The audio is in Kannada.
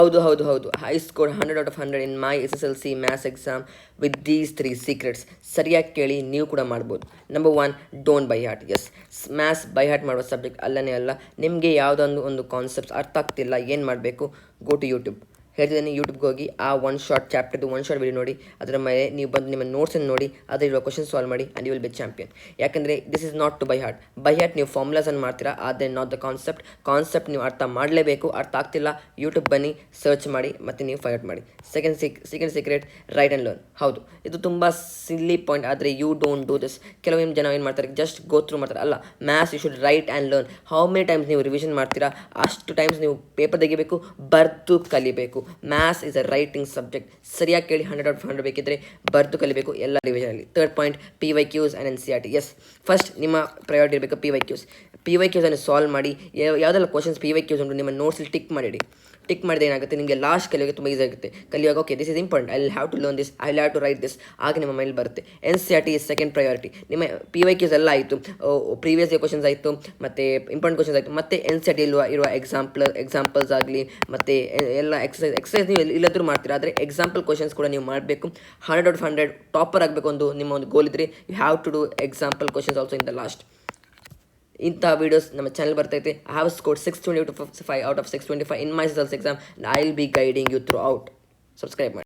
ಹೌದು. I score 100 out of 100 in my SSLC maths exam with these 3 secrets. ಸರಿಯಾಗಿ ಕೇಳಿ, ನೀವು ಕೂಡ ಮಾಡ್ಬೋದು. Number 1, don't by heart. Yes, maths by heart ಮಾಡುವ ಸಬ್ಜೆಕ್ಟ್ ಅಲ್ಲನೇ ಅಲ್ಲ. ನಿಮಗೆ ಯಾವುದೊಂದು ಒಂದು ಕಾನ್ಸೆಪ್ಟ್ಸ್ ಅರ್ಥ ಆಗ್ತಿಲ್ಲ, ಏನು ಮಾಡಬೇಕು? Go to YouTube. ಹೇಳ್ತಿದ್ದೀನಿ, ಯೂಟ್ಯೂಬ್ಗೆ ಹೋಗಿ ಆ ಒನ್ ಶಾರ್ಟ್ ಚಾಪ್ಟರ್ದು ಒನ್ ಶಾರ್ಟ್ ವಿಡಿಯೋ ನೋಡಿ. ಅದರ ಮೇಲೆ ನೀವು ಬಂದು ನಿಮ್ಮ ನೋಟ್ಸನ್ನು ನೋಡಿ, ಅದರಲ್ಲಿರುವ ಕ್ವಶನ್ ಸಾಲ್ವ್ ಮಾಡಿ, and you will be champion. ಯಾಕಂದರೆ this is not to by heart. By heart ನೀವು ಫಾರ್ಮುಲಾಸನ್ನು ಮಾಡ್ತೀರಾ, ಆದರೆ ನಾಟ್ ದ ಕಾನ್ಸೆಪ್ಟ್ ನೀವು ಅರ್ಥ ಮಾಡಲೇಬೇಕು. ಅರ್ಥ ಆಗ್ತಿಲ್ಲ, ಯೂಟ್ಯೂಬ್ ಬನ್ನಿ, ಸರ್ಚ್ ಮಾಡಿ, ಮತ್ತು ನೀವು ಫೈಟ್ ಮಾಡಿ. Second secret, write and learn. ಹೌದು, ಇದು ತುಂಬ ಸಿಲ್ಲಿ ಪಾಯಿಂಟ್, ಆದರೆ ಯು ಡೋಂಟ್ ಡೂ ದಿಸ್. ಕೆಲವೊಂದು ಜನ ಏನು ಮಾಡ್ತಾರೆ, ಜಸ್ಟ್ ಗೋ ಥ್ರೂ ಮಾಡ್ತಾರೆ. ಅಲ್ಲ, maths you should write and learn. How many times ನೀವು ರಿವಿಷನ್ ಮಾಡ್ತೀರಾ, ಅಷ್ಟು ಟೈಮ್ಸ್ ನೀವು ಪೇಪರ್ ತೆಗಿಬೇಕು, ಬರೆದು ಕಲಿಬೇಕು. Maths is a writing subject. ಸರಿಯಾಗಿ ಕೇಳಿ, 100 out of 100 ಬೇಕಿದ್ದರೆ ಬರೆದು ಕಲಿಬೇಕು ಎಲ್ಲ ರಿವಿಷನಲ್ಲಿ. Third point, PYQs and NCERT. Yes, first ನಿಮ್ಮ ಪ್ರಯಾರಿಟಿ ಇರಬೇಕು PYQs ಅನ್ನು ಸಾಲ್ವ್ ಮಾಡಿ. ಯಾವುದೆಲ್ಲ ಕ್ವಶನ್ಸ್ PYQs ಉಂಟು ನಿಮ್ಮ ನೋಟ್ಸಲ್ಲಿ ಟಿಕ್ ಮಾಡಿದ್ರೆ ಏನಾಗುತ್ತೆ, ನಿಮಗೆ ಲಾಸ್ಟ್ ಕಲಿಯೋಕ್ಕೆ ತುಂಬ ಈಸಿ ಆಗುತ್ತೆ. ಕಲಿಯುವಾಗ okay, this is important, I will have to learn this, I will have to write this, ಆಗ ನಿಮ್ಮ ಮೈಂಡ್ ಬರುತ್ತೆ. NCERT is second priority. ನಿಮ್ಮ PYQs ಎಲ್ಲ ಆಯಿತು, ಪ್ರೀವಿಯಸ್ ಇಯರ್ ಕ್ವಶನ್ಸ್ ಆಯಿತು, ಮತ್ತು ಇಂಪಾರ್ಟೆಂಟ್ ಕ್ವಶನ್ಸ್ ಆಯಿತು, ಮತ್ತು NCERT ಇರುವ ಎಕ್ಸಾಂಪಲ್ಸ್ ಆಗಲಿ, ಮತ್ತು ಎಲ್ಲ ಎಕ್ಸಸೈಸ್ ನೀವು ಇಲ್ಲದ್ರೂ ಮಾಡ್ತೀರಾ, ಆದರೆ ಎಕ್ಸಾಂಪಲ್ ಕ್ವಶನ್ಸ್ ಕೂಡ ನೀವು ಮಾಡಬೇಕು. 100 out of 100 ಟಾಪರ್ ಆಗಬೇಕು ನಿಮ್ಮ ಒಂದು ಗೋಲ್ ಇದ್ದರೆ, you have to do example questions also in the last. ಇಂಥ ವೀಡಿಯೋಸ್ ನಮ್ಮ ಚಾನಲ್ ಬರ್ತೈತೆ. I have scored 625 out of 625 in my SSLC exam, I will be guiding you throughout. Subscribe ಮಾಡಿ.